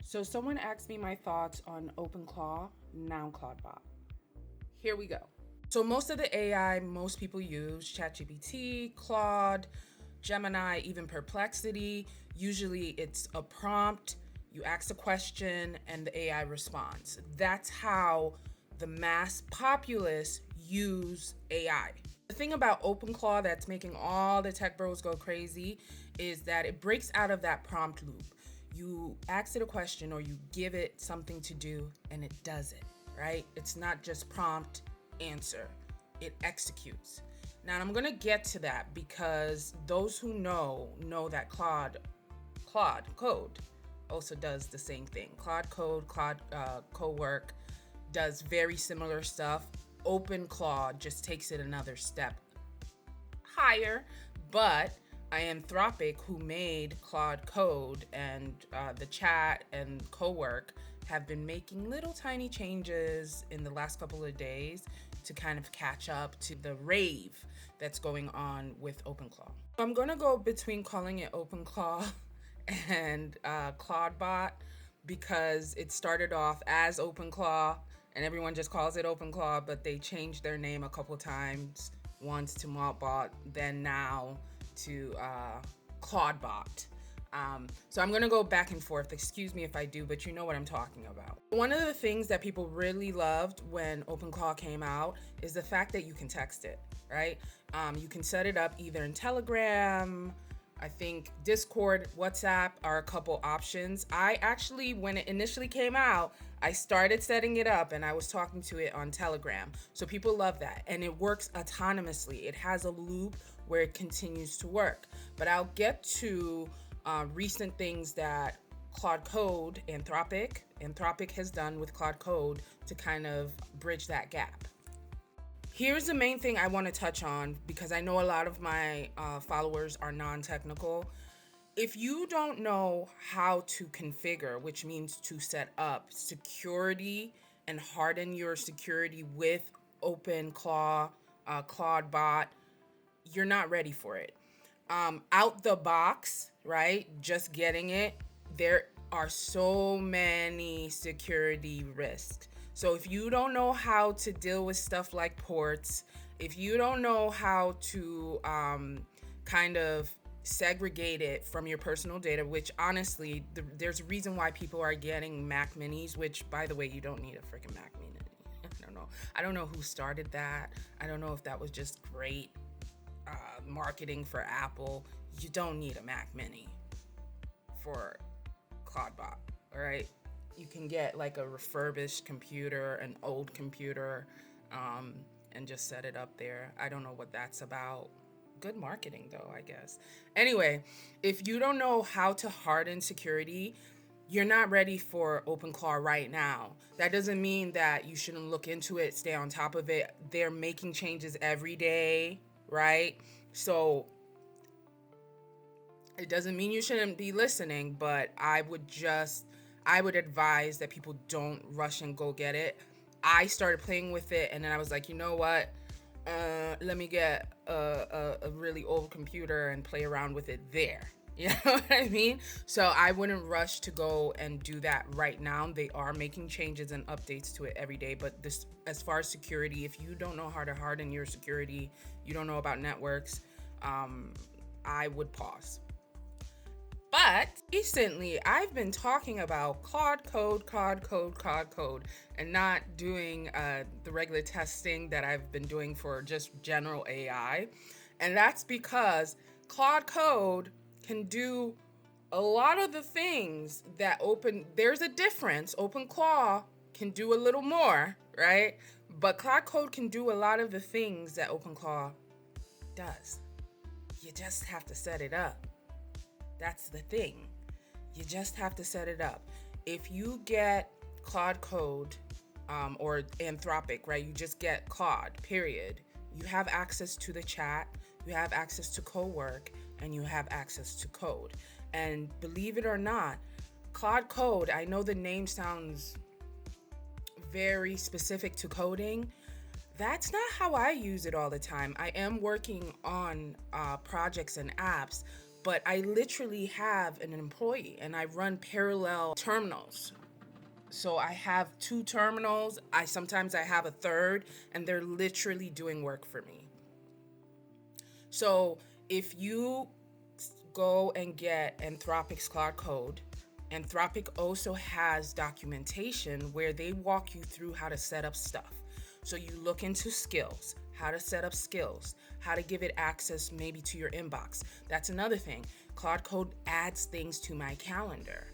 So someone asked me my thoughts on OpenClaw, now Claudebot. Here we go. So most of the AI most people use, ChatGPT, Claude, Gemini, even Perplexity, usually it's a prompt, you ask a question, and the AI responds. That's how the mass populace use AI. The thing about OpenClaw that's making all the tech bros go crazy is that it breaks out of that prompt loop. You ask it a question or you give it something to do and it does it, right? It's not just prompt, answer, it executes. Now I'm gonna get to that because those who know that Claude Code also does the same thing. Claude Code, Claude Cowork does very similar stuff. OpenClaw just takes it another step higher, but Anthropic, who made Claude Code and the chat and Cowork, have been making little tiny changes in the last couple of days to kind of catch up to the rave that's going on with OpenClaw. I'm going to go between calling it OpenClaw and Claudebot because it started off as OpenClaw and everyone just calls it OpenClaw, but they changed their name a couple times, once to Moltbot, then now to Claudebot. So I'm gonna go back and forth. Excuse me if I do, but you know what I'm talking about. One of the things that people really loved when OpenClaw came out is the fact that you can text it, right? You can set it up either in Telegram, I think Discord, WhatsApp are a couple options. I actually, when it initially came out, I started setting it up and I was talking to it on Telegram. So people love that. And it works autonomously. It has a loop where it continues to work. But I'll get to recent things that Claude Code, Anthropic has done with Claude Code to kind of bridge that gap. Here's the main thing I want to touch on because I know a lot of my followers are non-technical. If you don't know how to configure, which means to set up security and harden your security with OpenClaw, Claudebot, you're not ready for it. Out the box, right? Just getting it, there are so many security risks. So if you don't know how to deal with stuff like ports, if you don't know how to kind of segregate it from your personal data, which honestly, there's a reason why people are getting Mac Minis, which by the way, you don't need a freaking Mac Mini. I don't know who started that. I don't know if that was just great marketing for Apple. You don't need a Mac Mini for Claudebot, all right? You can get like a refurbished computer, an old computer, and just set it up there. I don't know what that's about. Good marketing though, I guess. Anyway, if you don't know how to harden security, you're not ready for OpenClaw right now. That doesn't mean that you shouldn't look into it, stay on top of it. They're making changes every day, right? So it doesn't mean you shouldn't be listening, but I would advise that people don't rush and go get it. I started playing with it and then I was like, you know what? Let me get a really old computer and play around with it there. You know what I mean? So I wouldn't rush to go and do that right now. They are making changes and updates to it every day. But this, as far as security, if you don't know how to harden your security, you don't know about networks, I would pause. But recently, I've been talking about Claude Code, and not doing the regular testing that I've been doing for just general AI. And that's because Claude Code can do a lot of the things that there's a difference. OpenClaw can do a little more, right? But Claude Code can do a lot of the things that OpenClaw does. You just have to set it up. That's the thing. You just have to set it up. If you get Claude Code or Anthropic, right? You just get Claude, period. You have access to the chat, you have access to Cowork, and you have access to code. And believe it or not, Claude Code, I know the name sounds very specific to coding. That's not how I use it all the time. I am working on projects and apps, but I literally have an employee and I run parallel terminals. So I have two terminals. I have a third, and they're literally doing work for me. So if you go and get Anthropic's Claude Code, Anthropic also has documentation where they walk you through how to set up stuff. So you look into skills, how to set up skills, how to give it access maybe to your inbox. That's another thing. Claude Code adds things to my calendar.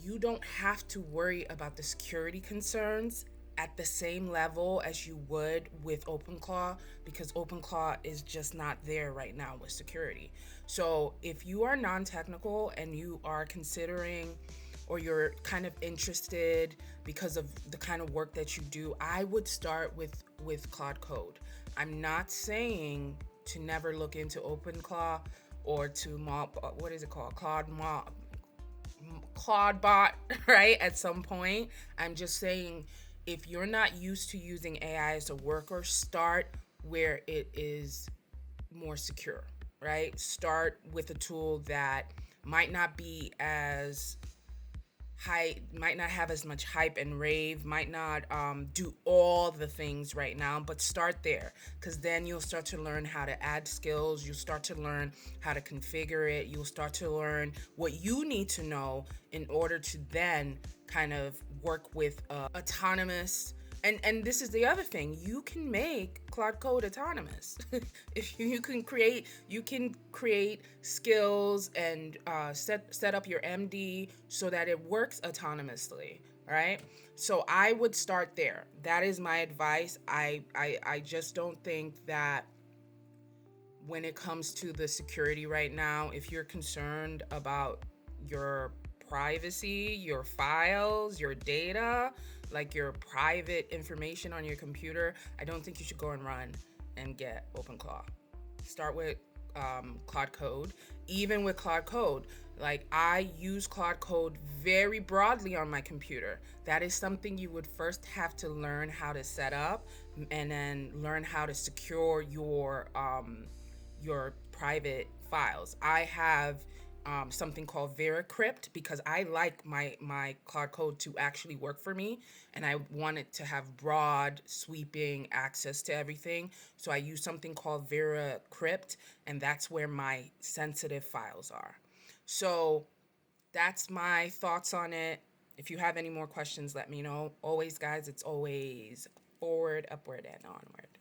You don't have to worry about the security concerns at the same level as you would with OpenClaw, because OpenClaw is just not there right now with security. So if you are non-technical and you are considering, or you're kind of interested because of the kind of work that you do, I would start with Claude Code. I'm not saying to never look into OpenClaw or to what is it called? Claudebot, right? At some point, I'm just saying, if you're not used to using AI as a worker, start where it is more secure, right? Start with a tool that might not be as might not have as much hype and rave, might not do all the things right now, but start there, because then you'll start to learn how to add skills. You'll start to learn how to configure it. You'll start to learn what you need to know in order to then kind of work with autonomous. And this is the other thing. You can make Claude Code autonomous. If you can create skills and set up your MD so that it works autonomously. Right? So I would start there. That is my advice. I just don't think that when it comes to the security right now, if you're concerned about your privacy, your files, your data, like your private information on your computer, I don't think you should go and run and get OpenClaw. Start with Claude Code. Even with Claude Code, like, I use Claude Code very broadly on my computer. That is something you would first have to learn how to set up, and then learn how to secure your private files. I have something called VeraCrypt, because I like my Claude Code to actually work for me, and I want it to have broad, sweeping access to everything. So I use something called VeraCrypt, and that's where my sensitive files are. So that's my thoughts on it. If you have any more questions, let me know. Always, guys, it's always forward, upward, and onward.